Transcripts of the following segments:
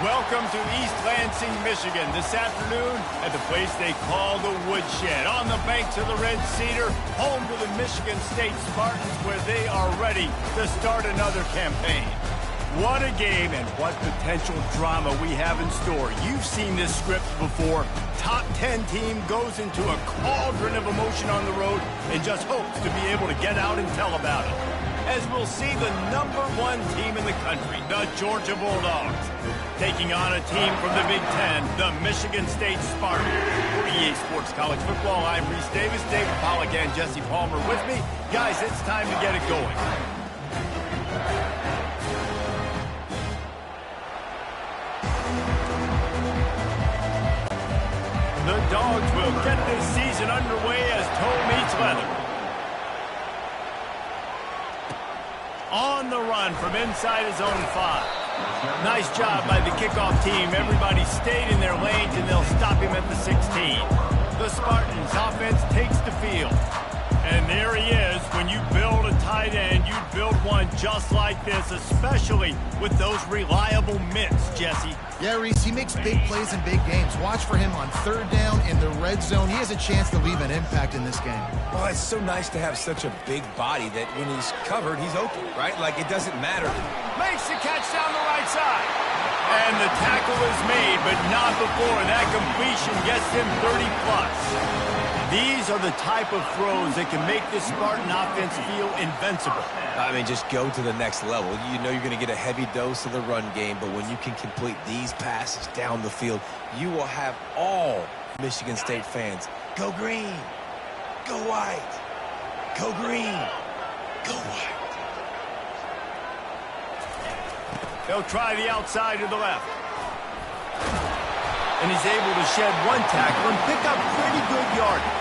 Welcome to East Lansing, Michigan, this afternoon at the place they call the Woodshed, on the banks of the Red Cedar, home to the Michigan State Spartans, where they are ready to start another campaign. What a game and what potential drama we have in store. You've seen this script before. Top 10 team goes into a cauldron of emotion on the road and just hopes to be able to get out and tell about it. As we'll see the #1 team in the country, the Georgia Bulldogs, taking on a team from the Big Ten, the Michigan State Spartans. For EA Sports College Football, I'm Reese Davis, David Pollack, and Jesse Palmer with me. Guys, it's time to get it going. The Dogs will get this season underway as toe meets leather. On the run from inside his own 5. Nice job by the kickoff team. Everybody stayed in their lanes, and they'll stop him at the 16. The Spartans' offense takes the field. And there he is. When you build a tight end, you build one just like this, especially with those reliable mitts, Jesse. Yeah, Reese, he makes big plays in big games. Watch for him on 3rd down in the red zone. He has a chance to leave an impact in this game. Well, it's so nice to have such a big body that when he's covered, he's open, right? Like, it doesn't matter. Makes the catch down the right side. And the tackle is made, but not before that completion gets him 30+. These are the type of throws that can make this Spartan offense feel invincible. I mean, just go to the next level. You know you're going to get a heavy dose of the run game, but when you can complete these passes down the field, you will have all Michigan State fans go green, go white, go green, go white. They'll try the outside to the left. And he's able to shed one tackle and pick up pretty good yardage.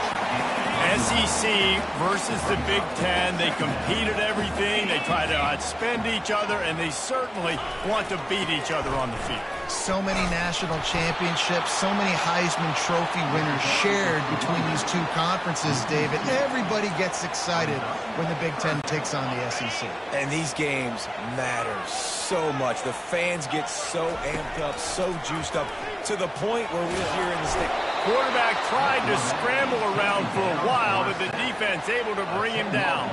SEC versus the Big Ten. They compete at everything. They try to outspend each other, and they certainly want to beat each other on the field. So many national championships, so many Heisman Trophy winners shared between these two conferences, David. Everybody gets excited when the Big Ten takes on the SEC. And these games matter so much. The fans get so amped up, so juiced up, to the point where we're here in the state. Quarterback tried to scramble around for a while, but the defense able to bring him down.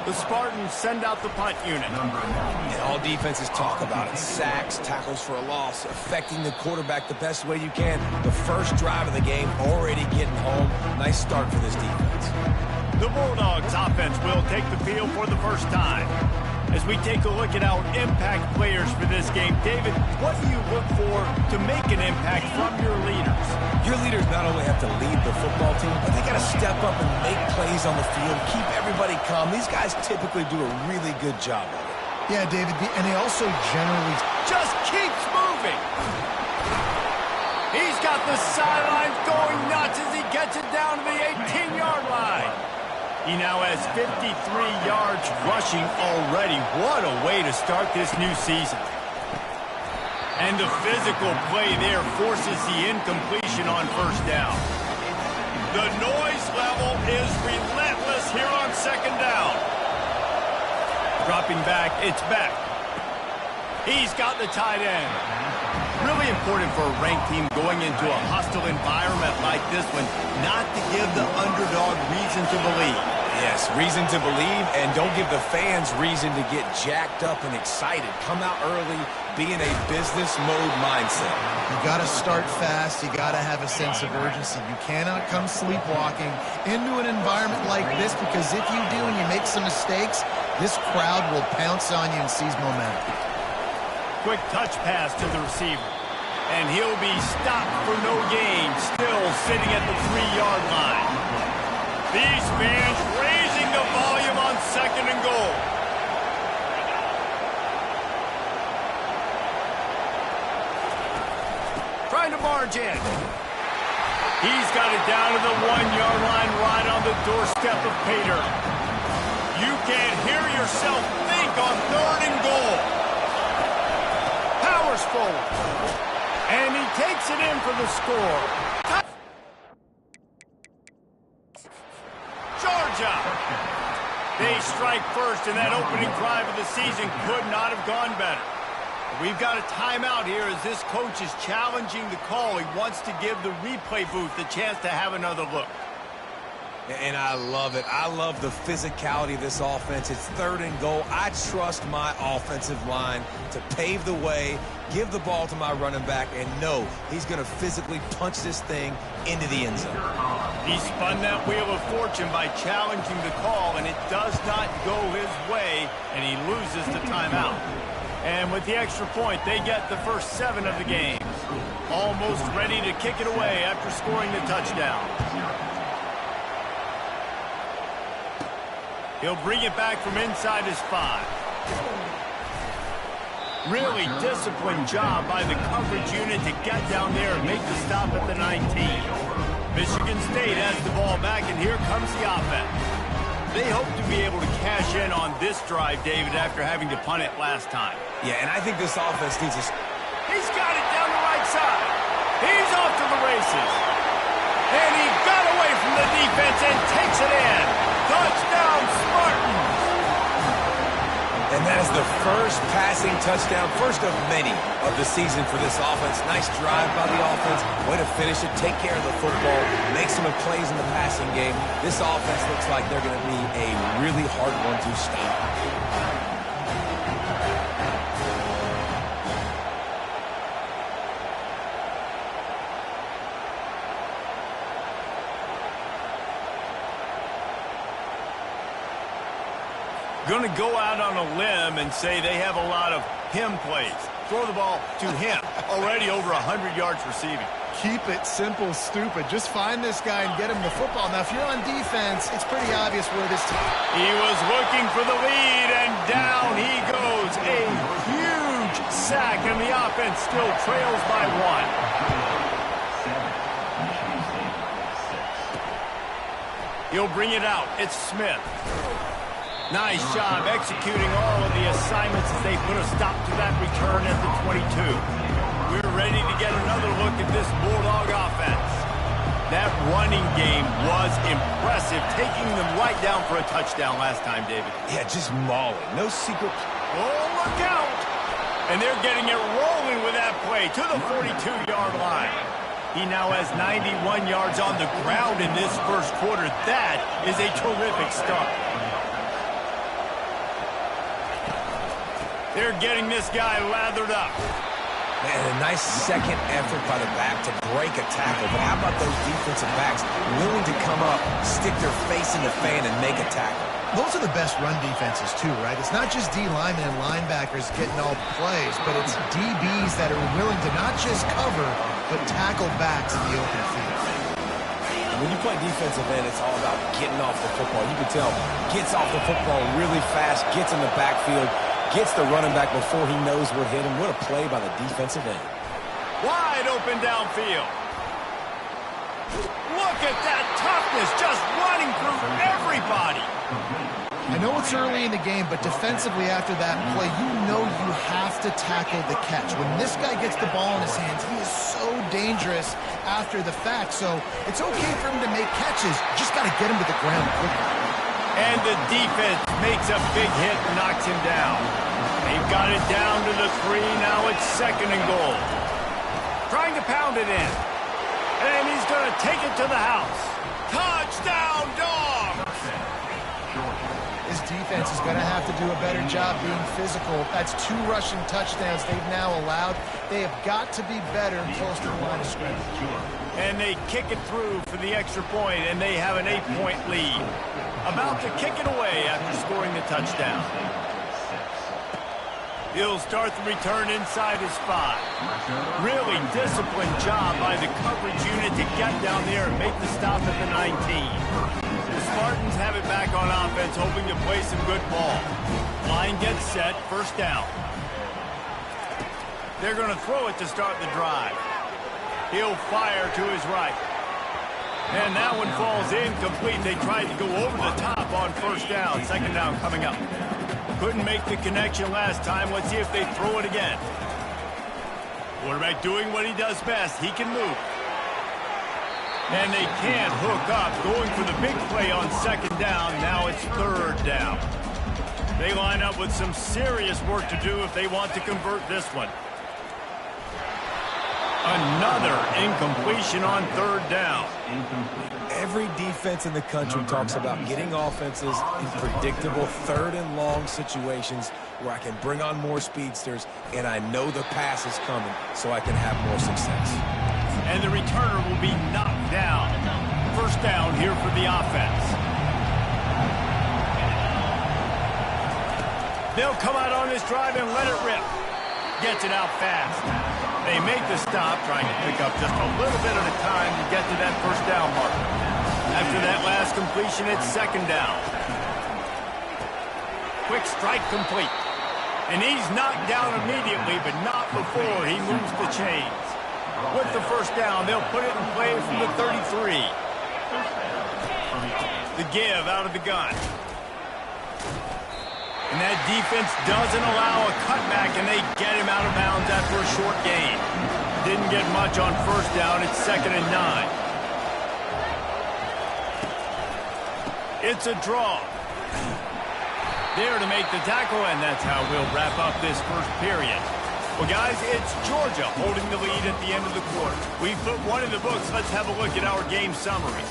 The Spartans send out the punt unit. And all defenses talk about it. Sacks, tackles for a loss, affecting the quarterback the best way you can. The first drive of the game, already getting home. Nice start for this defense. The Bulldogs offense will take the field for the first time. As we take a look at our impact players for this game, David, what do you look for to make an impact from your leaders? Your leaders not only have to lead the football team, but they got to step up and make plays on the field, keep everybody calm. These guys typically do a really good job of it. Yeah, David, and they also generally just keeps moving. He's got the sidelines going nuts as he gets it down to the 18-yard line. He now has 53 yards rushing already. What a way to start this new season. And the physical play there forces the incompletion on 1st down. The noise level is relentless here on 2nd down. Dropping back, it's Beck. He's got the tight end. Really important for a ranked team going into a hostile environment like this one, not to give the underdog reason to believe. Yes, reason to believe, and don't give the fans reason to get jacked up and excited. Come out early, be in a business mode mindset. You got to start fast. You got to have a sense of urgency. You cannot come sleepwalking into an environment like this, because if you do and you make some mistakes, this crowd will pounce on you and seize momentum. Quick touch pass to the receiver. And he'll be stopped for no gain, still sitting at the 3-yard line. These fans raising the volume on 2nd and goal. Trying to barge in. He's got it down to the 1-yard line, right on the doorstep of Pater. You can't hear yourself think on 3rd and goal. Powers forward. And he takes it in for the score. Georgia. They strike first, and that opening drive of the season could not have gone better. We've got a timeout here as this coach is challenging the call. He wants to give the replay booth the chance to have another look. And I love it. I love the physicality of this offense. It's 3rd and goal. I trust my offensive line to pave the way, give the ball to my running back, and know he's going to physically punch this thing into the end zone. He spun that wheel of fortune by challenging the call, and it does not go his way, and he loses the timeout. And with the extra point, they get the first 7 of the game. Almost ready to kick it away after scoring the touchdown. He'll bring it back from inside his 5. Really disciplined job by the coverage unit to get down there and make the stop at the 19. Michigan State has the ball back, and here comes the offense. They hope to be able to cash in on this drive, David, after having to punt it last time. Yeah, and I think this offense needs a... He's got it down the right side. He's off to the races. And he got away from the defense and takes it in. Touchdown, Spartans. And that is the first passing touchdown, first of many of the season for this offense. Nice drive by the offense. Way to finish it, take care of the football, make some plays in the passing game. This offense looks like they're going to be a really hard one to stop. Going to go out on a limb and say they have a lot of him plays. Throw the ball to him. Already over 100 yards receiving. Keep it simple, stupid. Just find this guy and get him the football. Now, if you're on defense, it's pretty obvious where this team... He was looking for the lead, and down he goes. A huge sack, and the offense still trails by 1. He'll bring it out. It's Smith. Nice job executing all of the assignments as they put a stop to that return at the 22. We're ready to get another look at this Bulldog offense. That running game was impressive, taking them right down for a touchdown last time, David. Yeah, just mauling. No secret. Oh, look out! And they're getting it rolling with that play to the 42-yard line. He now has 91 yards on the ground in this first quarter. That is a terrific start. They're getting this guy lathered up. Man, a nice second effort by the back to break a tackle. But how about those defensive backs willing to come up, stick their face in the fan, and make a tackle? Those are the best run defenses, too, right? It's not just D linemen and linebackers getting all the plays, but it's DBs that are willing to not just cover, but tackle backs in the open field. When you play defensive end, it's all about getting off the football. You can tell, gets off the football really fast, gets in the backfield, gets the running back before he knows what hit him. What a play by the defensive end. Wide open downfield. Look at that toughness, just running through everybody. I know it's early in the game, but defensively after that play, you know you have to tackle the catch. When this guy gets the ball in his hands, he is so dangerous after the fact. So it's okay for him to make catches. Just got to get him to the ground quickly. And the defense makes a big hit and knocks him down. They've got it down to the 3. Now it's 2nd and goal. Trying to pound it in. And he's going to take it to the house. Touchdown, Dogs! His defense is going to have to do a better job being physical. That's 2 rushing touchdowns they've now allowed. They have got to be better close to the line of scrimmage. And they kick it through for the extra point, and they have an 8-point lead. About to kick it away after scoring the touchdown. He'll start the return inside his 5. Really disciplined job by the coverage unit to get down there and make the stop at the 19. The Spartans have it back on offense, hoping to play some good ball. Line gets set, first down. They're going to throw it to start the drive. He'll fire to his right. And that one falls incomplete. They tried to go over the top on first down. 2nd down coming up. Couldn't make the connection last time. Let's see if they throw it again. Quarterback doing what he does best. He can move. And they can't hook up. Going for the big play on 2nd down. Now it's 3rd down. They line up with some serious work to do if they want to convert this one. Another incompletion on third down. Every defense in the country talks about getting offenses in predictable third and long situations where I can bring on more speedsters and I know the pass is coming so I can have more success. And the returner will be knocked down. First down here for the offense. They'll come out on this drive and let it rip. Gets it out fast. They make the stop, trying to pick up just a little bit at a time to get to that first down mark. After that last completion, it's second down. Quick strike complete. And he's knocked down immediately, but not before he moves the chains. With the first down, they'll put it in play from the 33. The give out of the gun. And that defense doesn't allow a cutback, and they get him out of bounds after a short gain. Didn't get much on first down. It's 2nd and 9. It's a draw. There to make the tackle, and that's how we'll wrap up this first period. Well, guys, it's Georgia holding the lead at the end of the quarter. We've put one in the books. Let's have a look at our game summary.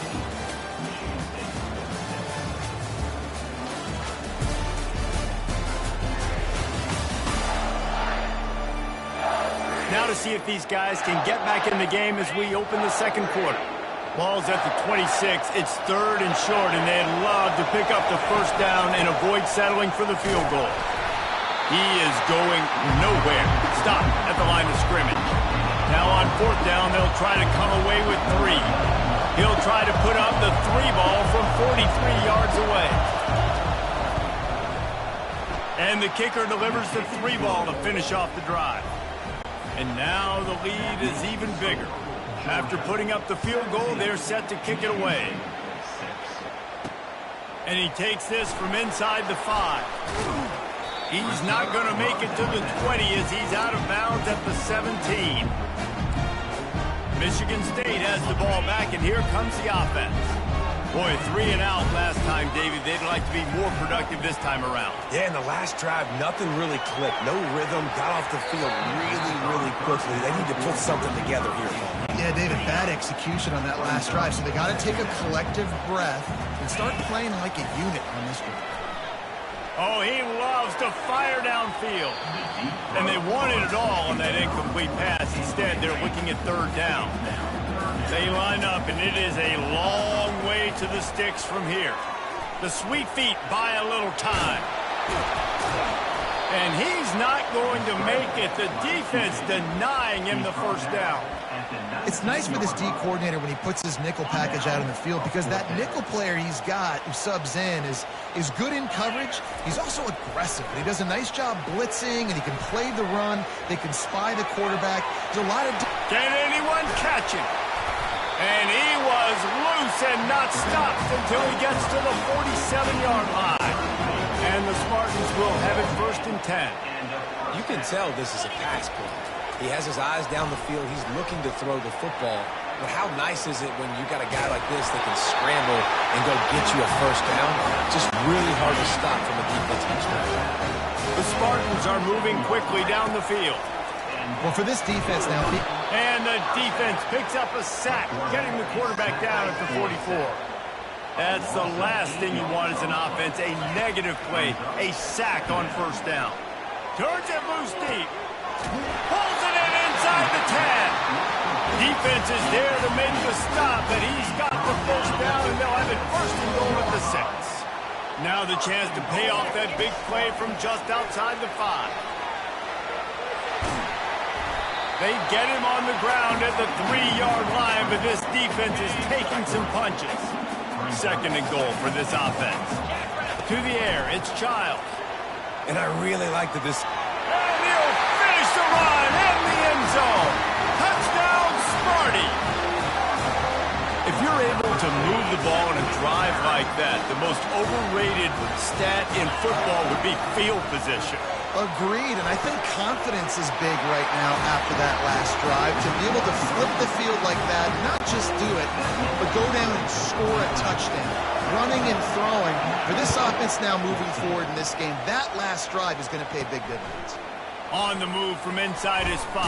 Now to see if these guys can get back in the game as we open the second quarter. Ball's at the 26. It's 3rd and short, and they'd love to pick up the first down and avoid settling for the field goal. He is going nowhere. Stop at the line of scrimmage. Now on 4th down, they'll try to come away with 3. He'll try to put up the 3 ball from 43 yards away. And the kicker delivers the 3 ball to finish off the drive. And now the lead is even bigger. After putting up the field goal, they're set to kick it away. And he takes this from inside the 5. He's not going to make it to the 20 as he's out of bounds at the 17. Michigan State has the ball back, and here comes the offense. Boy, 3 and out last time, David. They'd like to be more productive this time around. Yeah, in the last drive, nothing really clicked. No rhythm, got off the field really quickly. They need to put something together here. Yeah, David, bad execution on that last drive. So they got to take a collective breath and start playing like a unit on this one. Oh, he loves to fire downfield. And they wanted it all on that incomplete pass. Instead, they're looking at 3rd down. They line up, and it is a long way to the sticks from here. The sweet feet buy a little time. And he's not going to make it. The defense denying him the first down. It's nice for this D coordinator when he puts his nickel package out in the field, because that nickel player he's got who subs in is good in coverage. He's also aggressive. He does a nice job blitzing, and he can play the run. They can spy the quarterback. There's a lot of... Can anyone catch him? And he was loose and not stopped until he gets to the 47-yard line. And the Spartans will have it 1st and 10. You can tell this is a pass play. He has his eyes down the field. He's looking to throw the football. But how nice is it when you got a guy like this that can scramble and go get you a first down? Just really hard to stop from a defensive perspective. The Spartans are moving quickly down the field. Well, for this defense now... And the defense picks up a sack, getting the quarterback down at the 44. That's the last thing you want as an offense, a negative play, a sack on first down. Turns it loose deep. Pulls it in inside the 10. Defense is there to make the stop, but he's got the first down, and they'll have it 1st and goal at the 6. Now the chance to pay off that big play from just outside the 5. They get him on the ground at the 3-yard line, but this defense is taking some punches. 2nd and goal for this offense. To the air, it's Childs. And I really like that this... And he'll finish the run in the end zone. Touchdown, Sparty. If you're able to move the ball in a drive like that, the most overrated stat in football would be field position. Agreed, and I think confidence is big right now after that last drive. To be able to flip the field like that, not just do it, but go down and score a touchdown. Running and throwing. For this offense now moving forward in this game, that last drive is going to pay big dividends. On the move from inside his 5.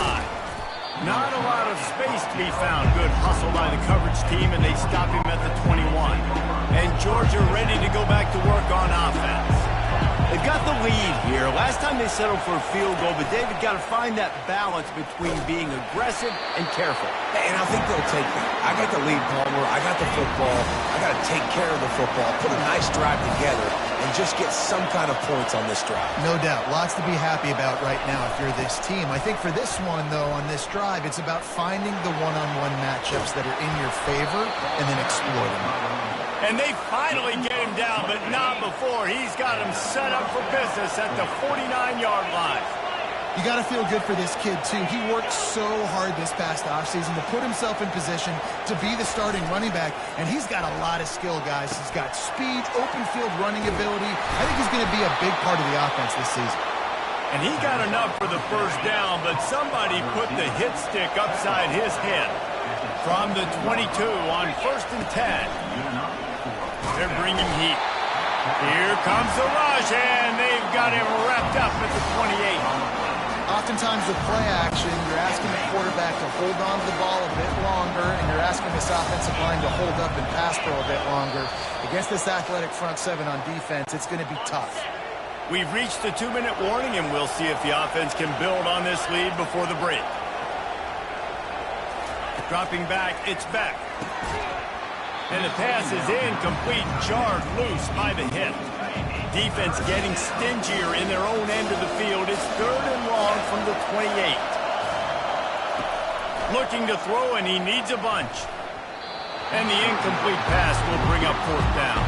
Not a lot of space to be found. Good hustle by the coverage team, and they stop him at the 21. And Georgia ready to go back to work on offense. They've got the lead here. Last time they settled for a field goal, but David got to find that balance between being aggressive and careful. And I think they'll take that. I got the lead, Palmer. I got the football. I got to take care of the football, put a nice drive together, and just get some kind of points on this drive. No doubt. Lots to be happy about right now if you're this team. I think for this one, though, on this drive, it's about finding the one-on-one matchups that are in your favor and then exploiting them. And they finally get him down, but not before. He's got him set up for business at the 49-yard line. You got to feel good for this kid, too. He worked so hard this past offseason to put himself in position to be the starting running back, and he's got a lot of skill, guys. He's got speed, open field running ability. I think he's going to be a big part of the offense this season. And he got enough for the first down, but somebody put the hit stick upside his head. From the 22 on 1st and 10. They're bringing heat. Here comes the rush, and they've got him wrapped up at the 28. Oftentimes with play action, you're asking the quarterback to hold on to the ball a bit longer, and you're asking this offensive line to hold up and pass pro a bit longer. Against this athletic front 7 on defense, it's going to be tough. We've reached the 2-minute warning, and we'll see if the offense can build on this lead before the break. Dropping back, it's Beck. And the pass is incomplete, jarred loose by the hip. Defense getting stingier in their own end of the field. It's 3rd and long from the 28. Looking to throw, and he needs a bunch. And the incomplete pass will bring up 4th down.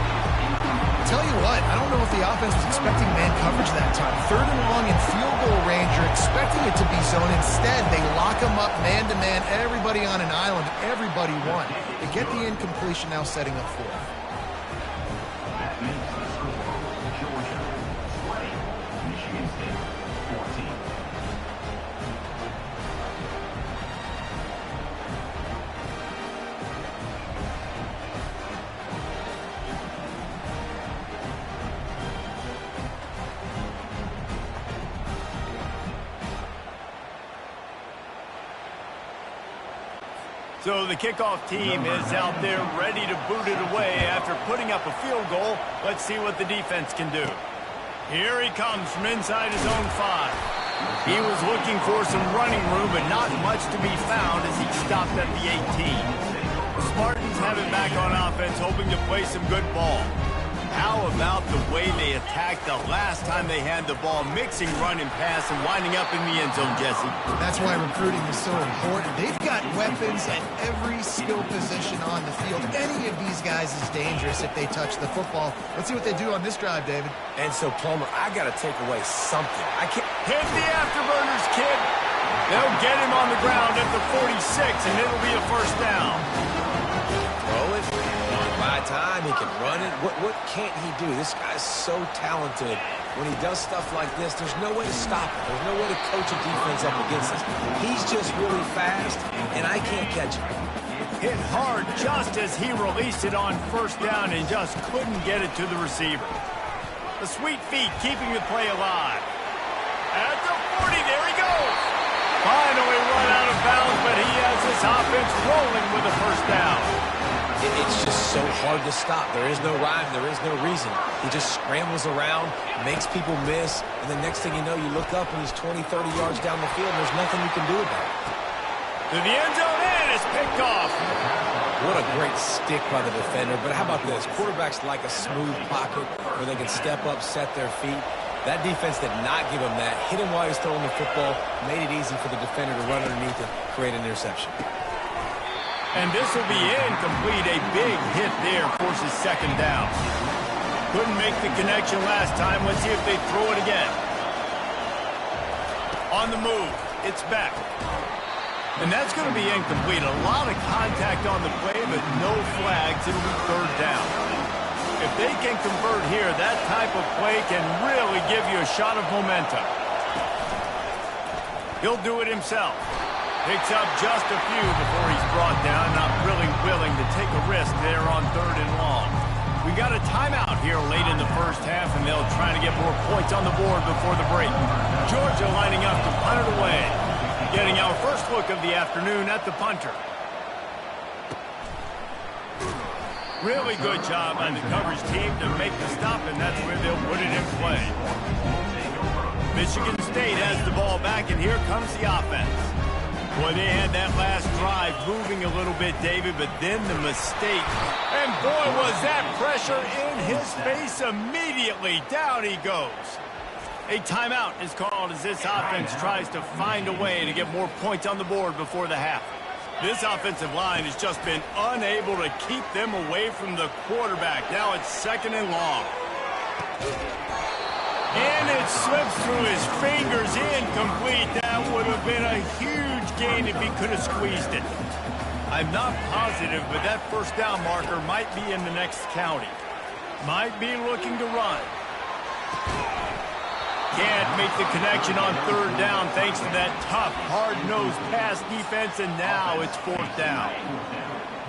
Tell you what, I don't know if the offense was expecting man coverage that time. 3rd and long in field goal range. You're expecting it to be zone. Instead, they lock them up man-to-man, everybody on an island, everybody won. They get the incompletion, now setting up 4th. So the kickoff team is out there ready to boot it away after putting up a field goal. Let's see what the defense can do. Here he comes from inside his own 5. He was looking for some running room, but not much to be found as he stopped at the 18. The Spartans have it back on offense, hoping to play some good ball. How about the way they attacked the last time they had the ball, mixing run and pass and winding up in the end zone, Jesse? That's why recruiting is so important. They've got weapons at every skill position on the field. Any of these guys is dangerous if they touch the football. Let's see what they do on this drive, David. And so, Palmer, I got to take away something. I can't hit the afterburners, kid. They'll get him on the ground at the 46, and it'll be a 1st down. throw it. By time, he can run it. What can't he do? This guy's so talented. When he does stuff like this, there's no way to stop it. There's no way to coach a defense up against this. He's just really fast, and I can't catch him. Hit hard just as he released it on 1st down and just couldn't get it to the receiver. The sweet feet keeping the play alive. At the 40, there he goes. Finally run out of bounds, but he has this offense rolling with a 1st down. It's just so hard to stop. There is no rhyme. There is no reason. He just scrambles around, makes people miss, and the next thing you know, you look up and he's 20, 30 yards down the field, and there's nothing you can do about it. To the end zone, and it's picked off. What a great stick by the defender. But how about this? Quarterbacks like a smooth pocket where they can step up, set their feet. That defense did not give him that. Hit him while he was throwing the football, made it easy for the defender to run underneath and create an interception. And this will be incomplete. A big hit there forces 2nd down. Couldn't make the connection last time. Let's see if they throw it again. On the move, it's back. And that's going to be incomplete. A lot of contact on the play, but no flags. It'll be 3rd down. If they can convert here, that type of play can really give you a shot of momentum. He'll do it himself. Picks up just a few before he's brought down, not really willing to take a risk there on 3rd and long. We got a timeout here late in the first half, and they'll try to get more points on the board before the break. Georgia lining up to punt it away. Getting our first look of the afternoon at the punter. Really good job by the coverage team to make the stop, and that's where they'll put it in play. Michigan State has the ball back, and here comes the offense. Boy, they had that last drive moving a little bit, David, but then the mistake. And boy, was that pressure in his face immediately. Down he goes. A timeout is called as this offense tries to find a way to get more points on the board before the half. This offensive line has just been unable to keep them away from the quarterback. Now it's 2nd and long. And it slips through his fingers, incomplete. That would have been a huge gain if he could have squeezed it. I'm not positive, but that first down marker might be in the next county. Might be looking to run. Can't make the connection on 3rd down thanks to that tough, hard-nosed pass defense, and now it's 4th down.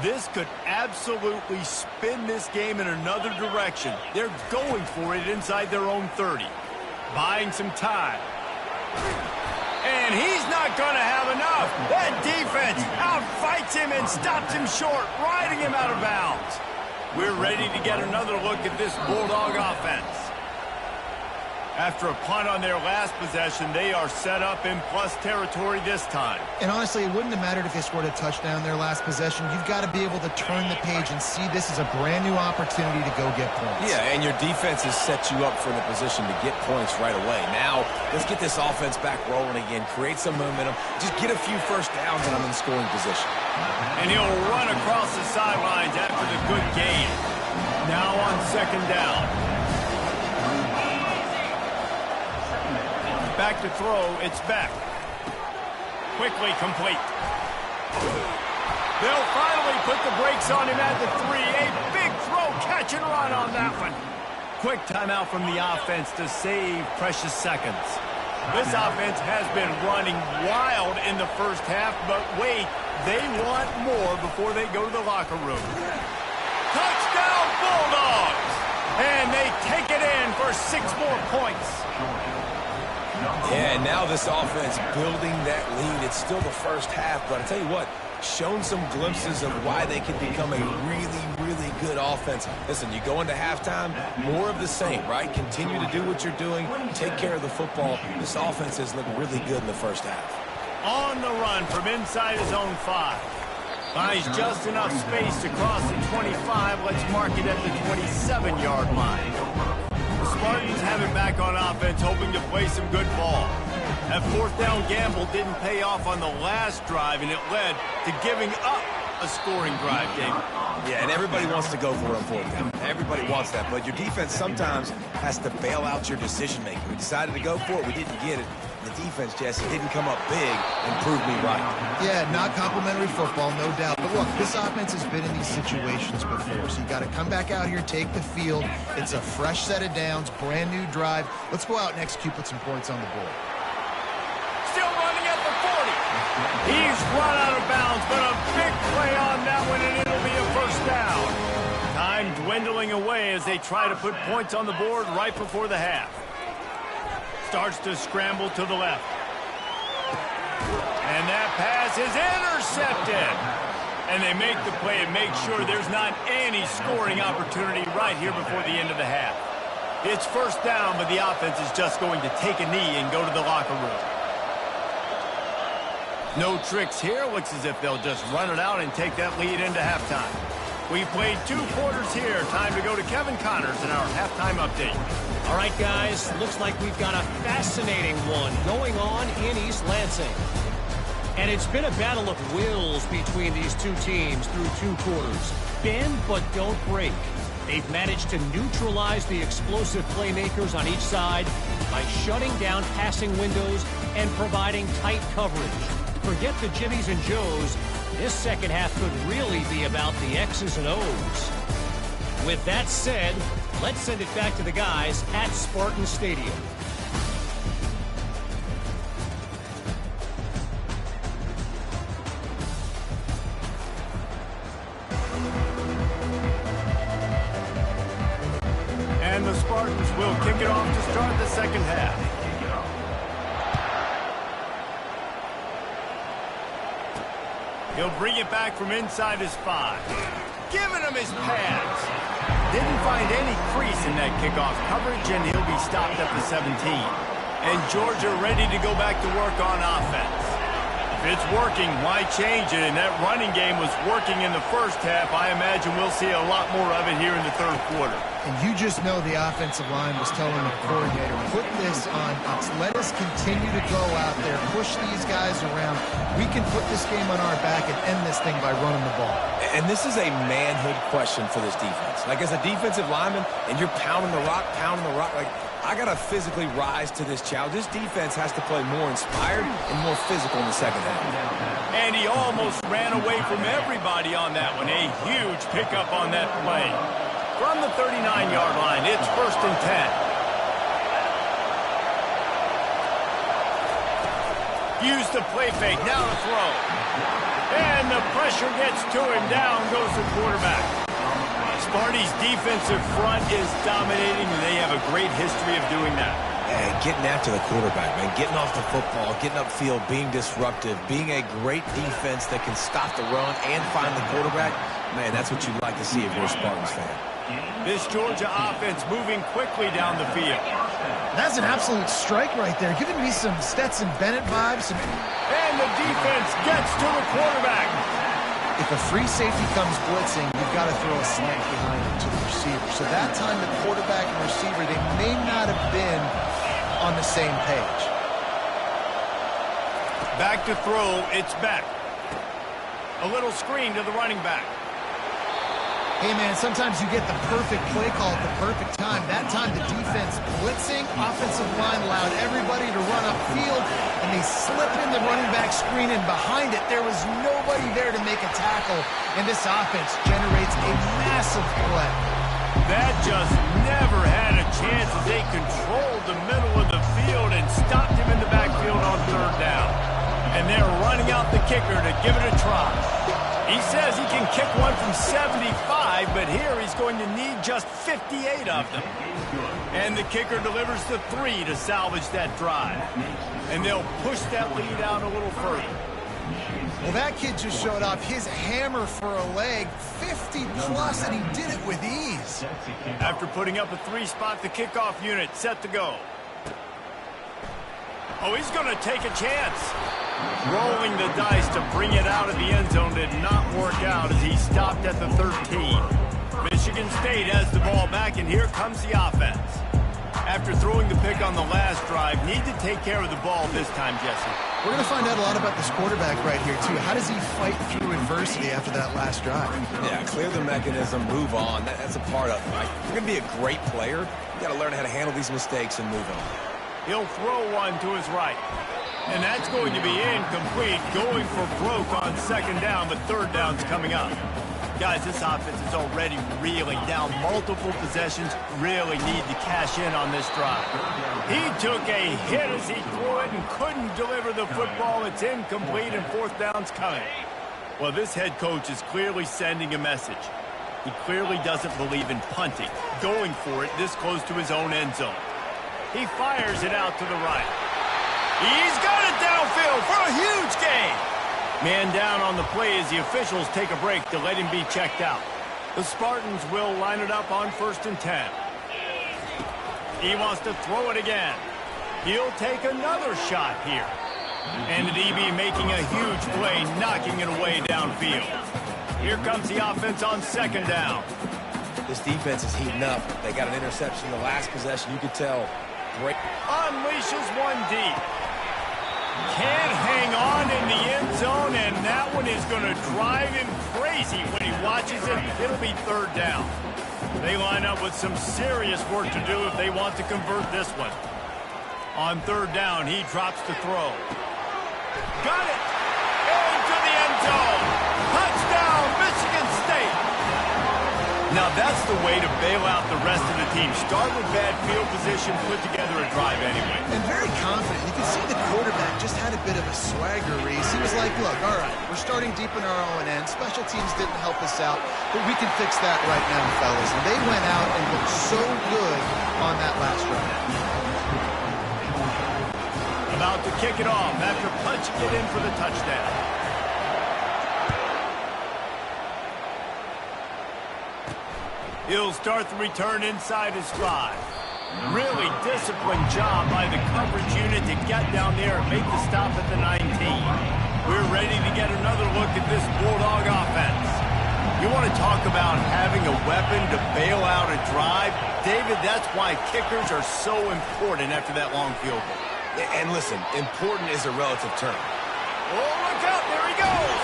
This could absolutely spin this game in another direction. They're going for it inside their own 30. Buying some time. And he's not going to have enough. That defense outfights him and stops him short, riding him out of bounds. We're ready to get another look at this Bulldog offense. After a punt on their last possession, they are set up in plus territory this time. And honestly, it wouldn't have mattered if they scored a touchdown their last possession. You've got to be able to turn the page and see this as a brand new opportunity to go get points. Yeah, and your defense has set you up for the position to get points right away. Now, let's get this offense back rolling again, create some momentum, just get a few first downs, and I'm in scoring position. And he'll run across the sidelines after the good gain. Now on 2nd down. Back to throw, it's Beck. Quickly complete. They'll finally put the brakes on him at the 3. A big throw, catch and run on that one. Quick timeout from the offense to save precious seconds. This offense has been running wild in the first half, but wait, they want more before they go to the locker room. Touchdown Bulldogs! And they take it in for 6 more points. Yeah, and now this offense building that lead. It's still the first half, but I tell you what, shown some glimpses of why they can become a really, really good offense. Listen, you go into halftime, more of the same, right? Continue to do what you're doing, take care of the football. This offense has looked really good in the first half. On the run from inside his own 5. Finds just enough space to cross the 25. Let's mark it at the 27-yard line. Spartans have it back on offense, hoping to play some good ball. That 4th down gamble didn't pay off on the last drive, and it led to giving up a scoring drive, David. Yeah, and everybody wants to go for it on 4th down. Everybody wants that, but your defense sometimes has to bail out your decision-making. We decided to go for it. We didn't get it. The defense, Jesse, didn't come up big and prove me right. Yeah, not complimentary football, no doubt. But look, this offense has been in these situations before, so you got to come back out here, take the field. It's a fresh set of downs, brand new drive. Let's go out and execute, put some points on the board. Still running at the 40. He's run out of bounds, but a big play on that one, and it'll be a first down. Time dwindling away as they try to put points on the board right before the half. Starts to scramble to the left. And that pass is intercepted. And they make the play and make sure there's not any scoring opportunity right here before the end of the half. It's first down, but the offense is just going to take a knee and go to the locker room. No tricks here. Looks as if they'll just run it out and take that lead into halftime. We played 2 quarters here. Time to go to Kevin Connors in our halftime update. All right, guys, looks like we've got a fascinating one going on in East Lansing. And it's been a battle of wills between these two teams through 2 quarters. Bend but don't break. They've managed to neutralize the explosive playmakers on each side by shutting down passing windows and providing tight coverage. Forget the Jimmies and Joes. This second half could really be about the X's and O's. With that said, let's send it back to the guys at Spartan Stadium. will kick it off to start the second half. He'll bring it back from inside his 5. Giving him his pads. Didn't find any crease in that kickoff coverage, and he'll be stopped at the 17. And Georgia ready to go back to work on offense. If it's working, why change it? And that running game was working in the first half. I imagine we'll see a lot more of it here in the third quarter. And you just know the offensive line was telling the coordinator, put this on us. Let us continue to go out there, push these guys around. We can put this game on our back and end this thing by running the ball. And this is a manhood question for this defense. Like, as a defensive lineman, and you're pounding the rock, like, I got to physically rise to this challenge. This defense has to play more inspired and more physical in the second half. And he almost ran away from everybody on that one. A huge pickup on that play. From the 39-yard line, it's 1st and 10. Use the play fake, now to throw. And the pressure gets to him, down goes the quarterback. Sparty's defensive front is dominating, and they have a great history of doing that. And getting after the quarterback, man. Getting off the football, getting upfield, being disruptive, being a great defense that can stop the run and find the quarterback. Man, that's what you'd like to see if you're a Spartans fan. This Georgia offense moving quickly down the field. That's an absolute strike right there, giving me some Stetson Bennett vibes. And the defense gets to the quarterback. If a free safety comes blitzing, you've got to throw a slant behind him to the receiver. So that time the quarterback and receiver, they may not have been on the same page. Back to throw, it's Beck. A little screen to the running back. Hey, man, sometimes you get the perfect play call at the perfect time. That time the defense blitzing, offensive line allowed everybody to run upfield, and they slip in the running back screen, and behind it there was nobody there to make a tackle, and this offense generates a massive play. That just never had a chance as they controlled the middle of the field and stopped him in the backfield on 3rd down. And they're running out the kicker to give it a try. He says he can kick one from 75, but here he's going to need just 58 of them. And the kicker delivers the 3 to salvage that drive. And they'll push that lead out a little further. Well, that kid just showed off his hammer for a leg, 50-plus, and he did it with ease. After putting up a 3-spot, the kickoff unit set to go. Oh, he's going to take a chance. Rolling the dice to bring it out of the end zone did not work out as he stopped at the 13. Michigan State has the ball back, and here comes the offense. After throwing the pick on the last drive, need to take care of the ball this time, Jesse. We're going to find out a lot about this quarterback right here, too. How does he fight through adversity after that last drive? Yeah, clear the mechanism, move on. That's a part of it, right? If you're going to be a great player, you got to learn how to handle these mistakes and move on. He'll throw one to his right. And that's going to be incomplete, going for broke on 2nd down, but 3rd down's coming up. Guys, this offense is already reeling down multiple possessions, really need to cash in on this drive. He took a hit as he threw it and couldn't deliver the football. It's incomplete, and 4th down's coming. Well, this head coach is clearly sending a message. He clearly doesn't believe in punting, going for it this close to his own end zone. He fires it out to the right. He's got it downfield for a huge gain. Man down on the play as the officials take a break to let him be checked out. The Spartans will line it up on 1st and 10. He wants to throw it again. He'll take another shot here. And the DB making a huge play, knocking it away downfield. Here comes the offense on 2nd down. This defense is heating up. They got an interception in the last possession. You could tell. Great. Unleashes one deep. Can't hang on in the end zone, and that one is going to drive him crazy when he watches it. It'll be 3rd down. They line up with some serious work to do if they want to convert this one. On 3rd down, he drops to throw. Got it! Into the end zone! Touchdown, Michigan State! Now that's the way to bail out the rest of the team. Start with bad field position, put together a drive anyway. And very confident. You can see the quarterback just had a bit of a swagger, Reese. He was like, look, all right, we're starting deep in our own end. Special teams didn't help us out, but we can fix that right now, fellas. And they went out and looked so good on that last drive. About to kick it off after punching it in for the touchdown. He'll start the return inside his 5. Really disciplined job by the coverage unit to get down there and make the stop at the 19. We're ready to get another look at this Bulldog offense. You want to talk about having a weapon to bail out a drive? David, that's why kickers are so important after that long field goal. And listen, important is a relative term. Oh, look out, there he goes!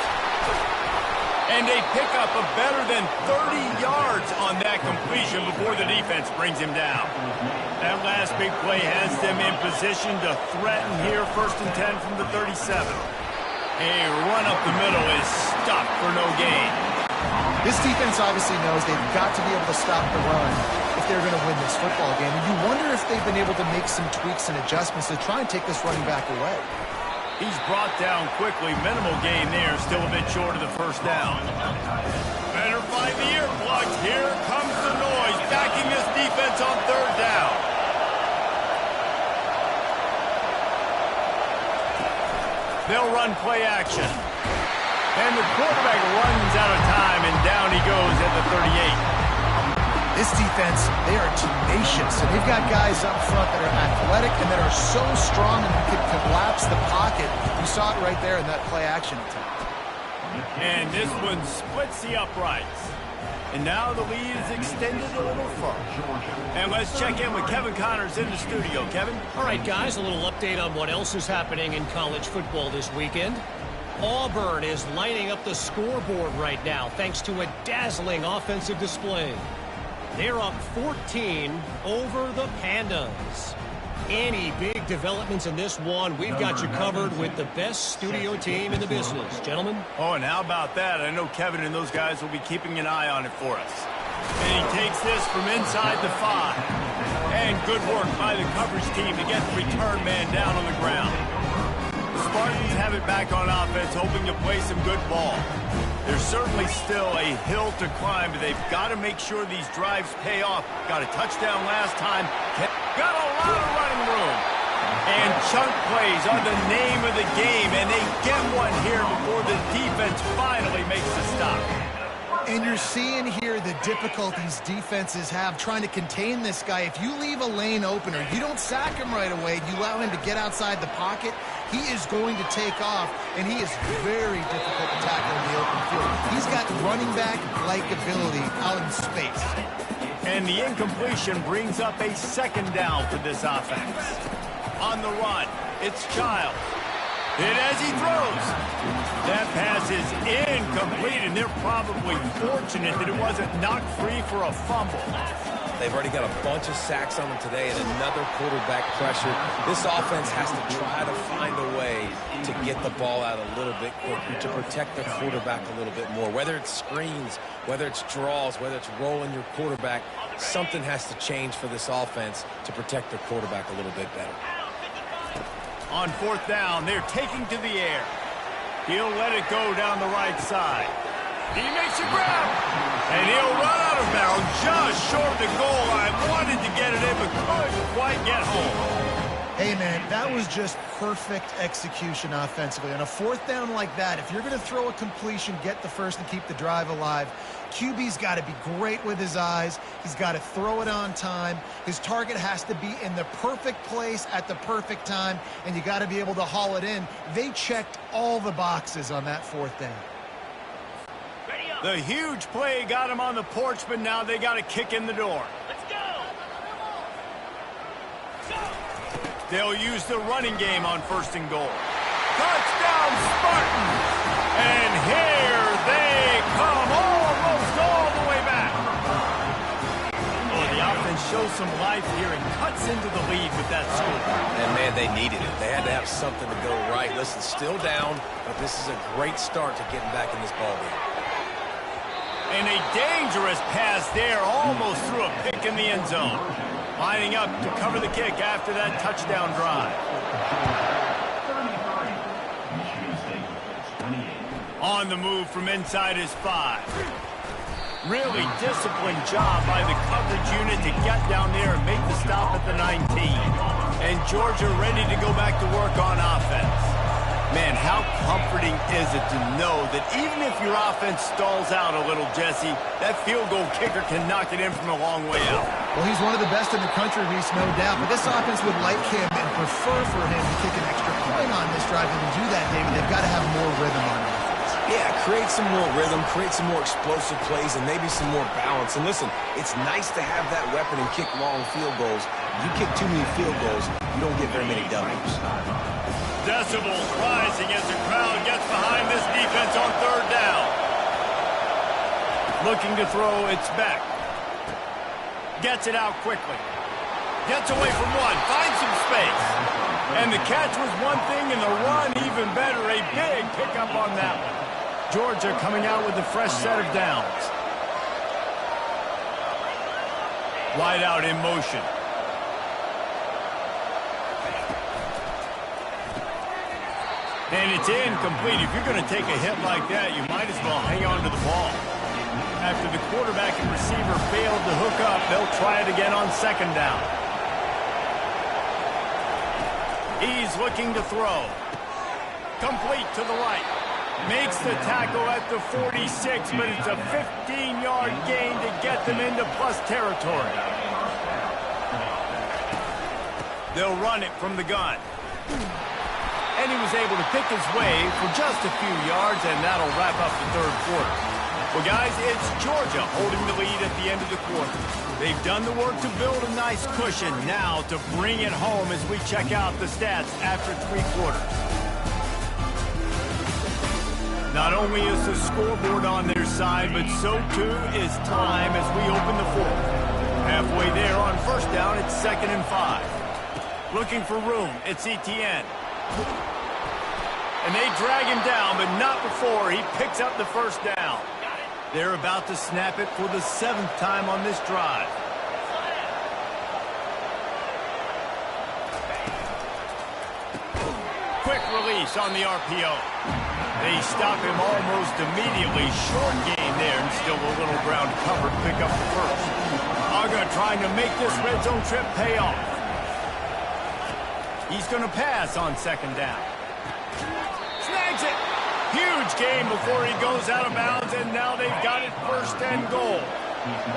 And they pick up a better than 30 yards on that completion before the defense brings him down. That last big play has them in position to threaten here, 1st and 10 from the 37. A run up the middle is stuck for no gain. This defense obviously knows they've got to be able to stop the run if they're going to win this football game. And you wonder if they've been able to make some tweaks and adjustments to try and take this running back away. He's brought down quickly. Minimal gain there. Still a bit short of the 1st down. Better find the earplugs. Here comes the noise. Backing this defense on 3rd down. They'll run play action. And the quarterback runs out of time, and down he goes at the 38. This defense, they are tenacious, and they've got guys up front that are athletic and that are so strong and can collapse the pocket. You saw it right there in that play-action attempt. And this one splits the uprights. And now the lead is extended a little further. And let's check in with Kevin Connors in the studio. Kevin? All right, guys, a little update on what else is happening in college football this weekend. Auburn is lighting up the scoreboard right now thanks to a dazzling offensive display. They're up 14 over the Pandas. Any big developments in this one, we've got you covered with the best studio team in the business. Gentlemen? Oh, and how about that? I know Kevin and those guys will be keeping an eye on it for us. And he takes this from inside the 5. And good work by the coverage team to get the return man down on the ground. The Spartans have it back on offense, hoping to play some good ball. There's certainly still a hill to climb, but they've got to make sure these drives pay off. Got a touchdown last time. Got a lot of running room. And chunk plays are the name of the game, and they get one here before the defense finally makes the stop. And you're seeing here the difficulties defenses have trying to contain this guy. If you leave a lane open or you don't sack him right away, you allow him to get outside the pocket, he is going to take off, and he is very difficult to tackle in the open field. He's got running back-like ability out in space. And the incompletion brings up a 2nd down for this offense. On the run, it's Childs. Hit as he throws. That pass is incomplete, and they're probably fortunate that it wasn't knocked free for a fumble. They've already got a bunch of sacks on them today and another quarterback pressure. This offense has to try to find a way to get the ball out a little bit quicker, to protect the quarterback a little bit more. Whether it's screens, whether it's draws, whether it's rolling your quarterback, something has to change for this offense to protect their quarterback a little bit better. On 4th down, they're taking to the air. He'll let it go down the right side. He makes a grab, and he'll run out of bounds just short of the goal line. Wanted to get it in, but couldn't quite get home. Hey, man, that was just perfect execution offensively. On a 4th down like that, if you're going to throw a completion, get the first and keep the drive alive, QB's got to be great with his eyes. He's got to throw it on time. His target has to be in the perfect place at the perfect time, and you got to be able to haul it in. They checked all the boxes on that 4th down. The huge play got him on the porch, but now they got to kick in the door. Let's go! They'll use the running game on 1st and goal. Touchdown, Spartans! And here they come, almost all the way back. Oh, the offense shows some life here and cuts into the lead with that score. And, man, they needed it. They had to have something to go right. Listen, still down, but this is a great start to getting back in this ballgame. And a dangerous pass there, almost threw a pick in the end zone. Lining up to cover the kick after that touchdown drive. On the move from inside his 5. Really disciplined job by the coverage unit to get down there and make the stop at the 19. And Georgia ready to go back to work on offense. Man, how comforting is it to know that even if your offense stalls out a little, Jesse, that field goal kicker can knock it in from a long way out. Well, he's one of the best in the country, Reese, no doubt. But this offense would like him and prefer for him to kick an extra point on this drive. And to do that, David, they've got to have more rhythm on offense. Yeah, create some more rhythm, create some more explosive plays, and maybe some more balance. And listen, it's nice to have that weapon and kick long field goals. You kick too many field goals, you don't get very many W's. Decibels rising as the crowd gets behind this defense on third down. Looking to throw, it's Beck. Gets it out quickly. Gets away from one, finds some space. And the catch was one thing, and the run even better. A big pickup on that one. Georgia coming out with a fresh set of downs. Wide out in motion. And it's incomplete. If you're going to take a hit like that, you might as well hang on to the ball. After the quarterback and receiver failed to hook up, they'll try it again on second down. He's looking to throw. Complete to the right. Makes the tackle at the 46, but it's a 15-yard gain to get them into plus territory. They'll run it from the gun. And he was able to pick his way for just a few yards, and that'll wrap up the third quarter. Well, guys, it's Georgia holding the lead at the end of the quarter. They've done the work to build a nice cushion. Now to bring it home as we check out the stats after 3 quarters. Not only is the scoreboard on their side, but so too is time as we open the fourth. Halfway there on first down, it's 2nd and 5. Looking for room, it's Etienne. And they drag him down, but not before he picks up the first down. They're about to snap it for the 7th time on this drive. Quick release on the RPO. They stop him almost immediately. Short gain there, and still a little ground covered. Pick up the first. Aga trying to make this red zone trip pay off. He's going to pass on second down. Snags it. Huge gain before he goes out of bounds, and now they've got it 1st and goal.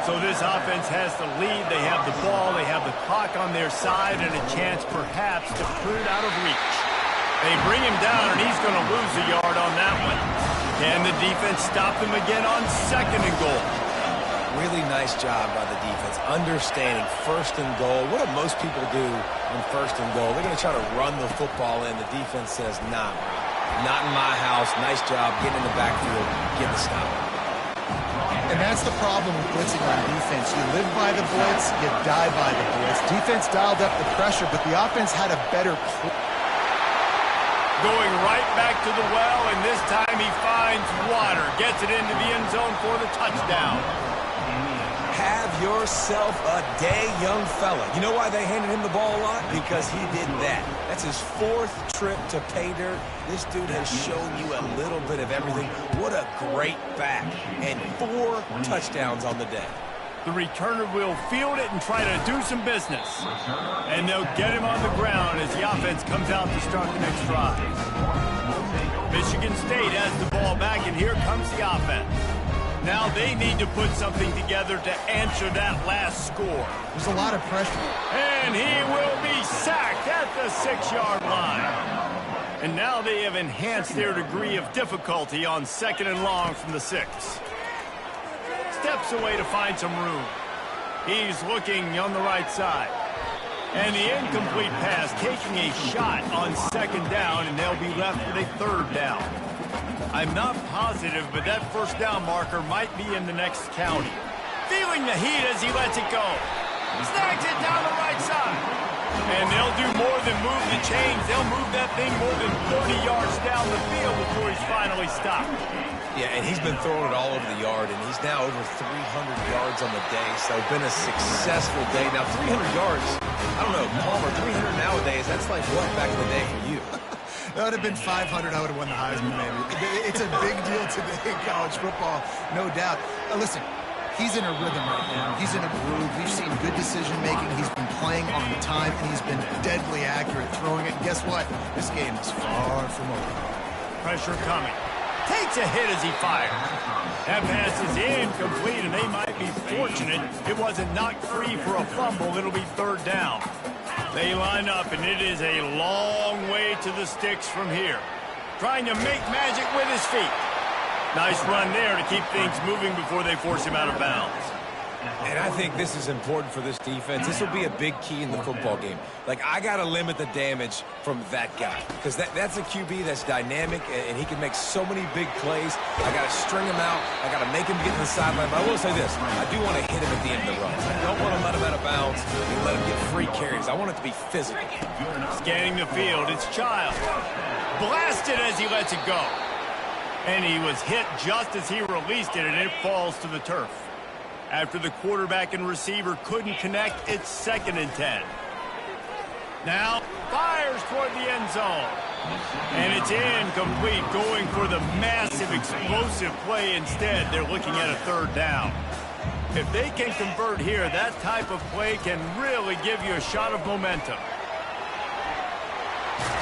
So this offense has the lead. They have the ball. They have the clock on their side and a chance perhaps to put it out of reach. They bring him down, and he's going to lose a yard on that one. Can the defense stop them again on 2nd and goal? Really nice job by the defense, understanding 1st and goal. What do most people do on 1st and goal? They're going to try to run the football in. The defense says, nah, not in my house. Nice job getting in the backfield, getting the stop. And that's the problem with blitzing on defense. You live by the blitz, you die by the blitz. Defense dialed up the pressure, but the offense had a better play. Going right back to the well, and this time he finds water. Gets it into the end zone for the touchdown. Have yourself a day, young fella. You know why they handed him the ball a lot? Because he did that. That's his 4th trip to pay dirt. This dude has shown you a little bit of everything. What a great back. And 4 touchdowns on the day. The returner will field it and try to do some business. And they'll get him on the ground as the offense comes out to start the next drive. Michigan State has the ball back, and here comes the offense. Now they need to put something together to answer that last score. There's a lot of pressure. And he will be sacked at the 6-yard line. And now they have enhanced their degree of difficulty on 2nd and long from the 6. Steps away to find some room. He's looking on the right side. And the incomplete pass taking a shot on 2nd down, and they'll be left with a 3rd down. I'm not positive, but that 1st down marker might be in the next county. Feeling the heat as he lets it go. Snags it down the right side. And they'll do more than move the chains. They'll move that thing more than 30 yards down the field before he's finally stopped. Yeah, and he's been throwing it all over the yard, and he's now over 300 yards on the day, so been a successful day. Now, 300 yards, I don't know, Palmer, 300 nowadays, that's like what back in the day for you? That would have been 500. I would have won the Heisman, maybe. It's a big deal today in college football, no doubt. Listen, he's in a rhythm right now. He's in a groove. We've seen good decision-making. He's been playing on time, and he's been deadly accurate throwing it. And guess what? This game is far from over. Pressure coming. Takes a hit as he fires. That pass is incomplete, and they might be fortunate it wasn't knocked free for a fumble. It'll be third down. They line up, and it is a long way to the sticks from here. Trying to make magic with his feet. Nice run there to keep things moving before they force him out of bounds. And I think this is important for this defense. This will be a big key in the football game. Like, I got to limit the damage from that guy. Because that's a QB that's dynamic, and he can make so many big plays. I got to string him out. I got to make him get to the sideline. But I will say this. I do want to hit him at the end of the run. I don't want to let him out of bounds and let him get free carries. I want it to be physical. Scanning the field, it's Child. Blasted as he lets it go. And he was hit just as he released it, and it falls to the turf. After the quarterback and receiver couldn't connect, it's 2nd and 10. Now, fires toward the end zone. And it's incomplete, going for the massive, explosive play instead. They're looking at a third down. If they can convert here, that type of play can really give you a shot of momentum.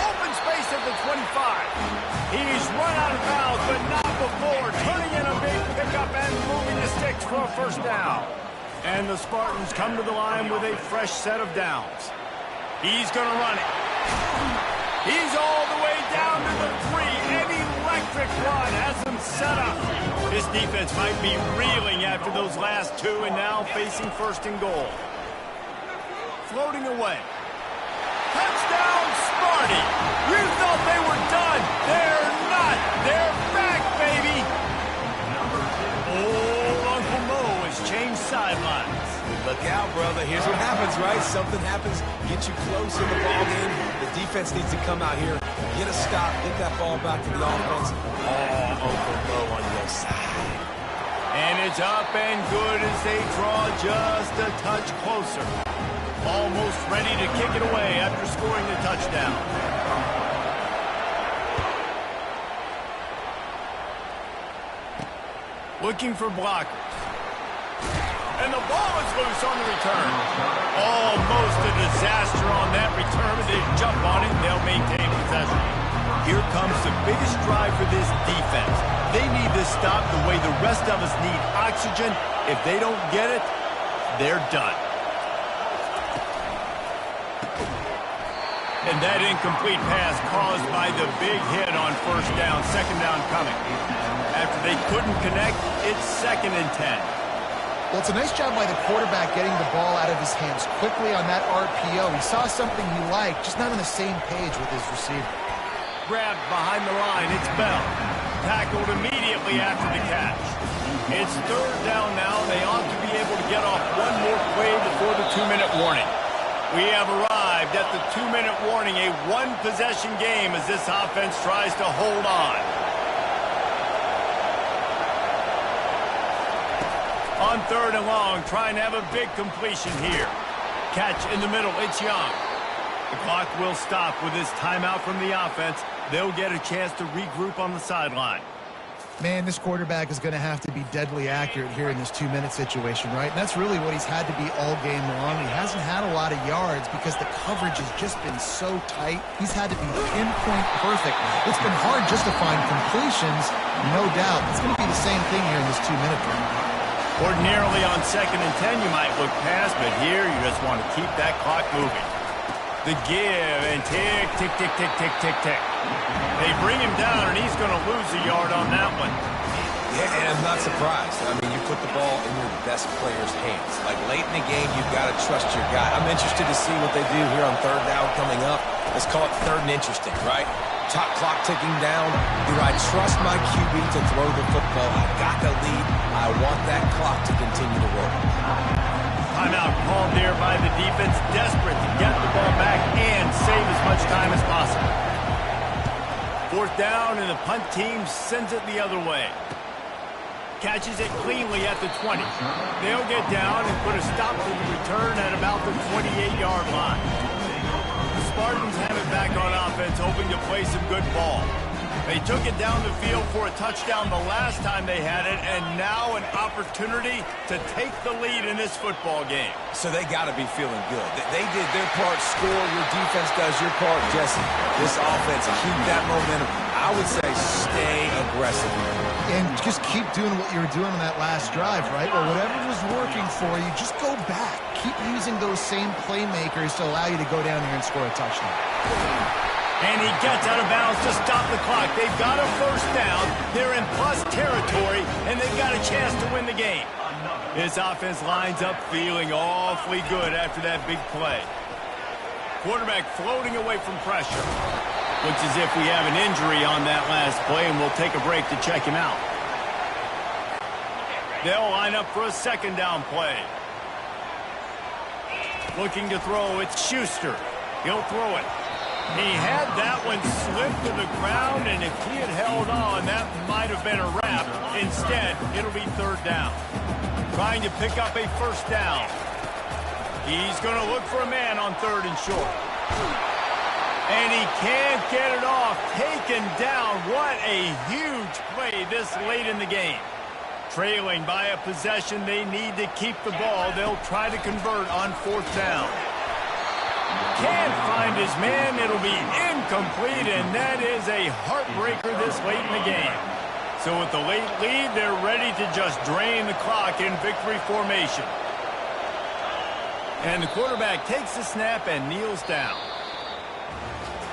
Open space at the 25. He's run out of bounds, but not before. Turning in a big pickup and moving the sticks for a first down. And the Spartans come to the line with a fresh set of downs. He's going to run it. He's all the way down to the 3. An electric run has him set up. This defense might be reeling after those last 2 and now facing 1st and goal. Floating away. Touchdown, Sparty! You thought they were done. They're not. They're back, baby. Oh, Uncle Mo has changed sidelines. Look out, brother. Here's what happens, right? Something happens, get you close in the ball game. The defense needs to come out here, get a stop, get that ball back to the offense. Oh, Uncle Mo on your side. And it's up and good as they draw just a touch closer. Almost ready to kick it away after scoring the touchdown. Looking for blockers. And the ball is loose on the return. Almost a disaster on that return. They jump on it and they'll maintain possession. Here comes the biggest drive for this defense. They need this stop the way the rest of us need oxygen. If they don't get it, they're done. And that incomplete pass caused by the big hit on first down, 2nd down coming. After they couldn't connect, it's 2nd and 10. Well, it's a nice job by the quarterback getting the ball out of his hands quickly on that RPO. He saw something he liked, just not on the same page with his receiver. Grabbed behind the line, it's Bell. Tackled immediately after the catch. It's 3rd down now. They ought to be able to get off one more play before the 2-minute warning. We have arrived at the 2-minute warning, a one-possession game as this offense tries to hold on. On 3rd and long, trying to have a big completion here. Catch in the middle, it's Young. The clock will stop with this timeout from the offense. They'll get a chance to regroup on the sideline. Man, this quarterback is going to have to be deadly accurate here in this 2-minute situation, right? And that's really what he's had to be all game long. He hasn't had a lot of yards because the coverage has just been so tight. He's had to be pinpoint perfect. It's been hard just to find completions, no doubt. It's going to be the same thing here in this 2-minute drill. Ordinarily on 2nd and 10, you might look past, but here you just want to keep that clock moving. The give and tick, tick, tick, tick, tick, tick, tick. They bring him down, and he's going to lose a yard on that one. Yeah, and I'm not surprised. I mean, you put the ball in your best player's hands. Like, late in the game, you've got to trust your guy. I'm interested to see what they do here on 3rd down coming up. Let's call it 3rd and interesting, right? Top clock ticking down. Do I trust my QB to throw the football? I got the lead. I want that clock to continue to roll. Timeout called there by the defense, desperate to get the ball back and save as much time as possible. 4th down, and the punt team sends it the other way. catches it cleanly at the 20. They'll get down and put a stop to the return at about the 28-yard line. The Spartans have it back on offense, hoping to play some good ball. They took it down the field for a touchdown the last time they had it, and now an opportunity to take the lead in this football game. So they got to be feeling good. They did their part, score, your defense does your part. Jesse, this offense, keep that momentum. I would say stay aggressive. And just keep doing what you were doing on that last drive, right? Well, whatever was working for you, just go back. Keep using those same playmakers to allow you to go down here and score a touchdown. And he gets out of bounds to stop the clock. They've got a first down. They're in plus territory, and they've got a chance to win the game. This offense lines up feeling awfully good after that big play. Quarterback floating away from pressure. Looks as if we have an injury on that last play, and we'll take a break to check him out. They'll line up for a second down play. Looking to throw, it's Schuster. He'll throw it. He had that one slip to the ground, and if he had held on, that might have been a wrap. Instead, it'll be third down. Trying to pick up a first down. He's going to look for a man on third and short. And he can't get it off. Taken down. What a huge play this late in the game. Trailing by a possession, they need to keep the ball. They'll try to convert on fourth down. Can't find his man. It'll be incomplete, and that is a heartbreaker this late in the game. So with the late lead, they're ready to just drain the clock in victory formation. And the quarterback takes the snap and kneels down.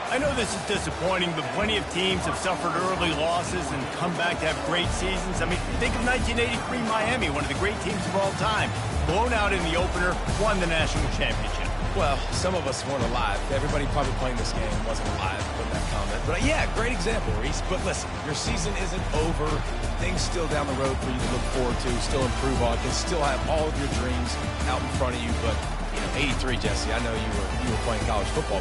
I know this is disappointing, but plenty of teams have suffered early losses and come back to have great seasons. I mean, think of 1983 Miami, one of the great teams of all time. Blown out in the opener, won the national championship. Well, some of us weren't alive. Everybody probably playing this game wasn't alive with that comment. But yeah, great example, Reese. But listen, your season isn't over. Things still down the road for you to look forward to, still improve on. You can still have all of your dreams out in front of you. But, 83, Jesse, I know you were playing college football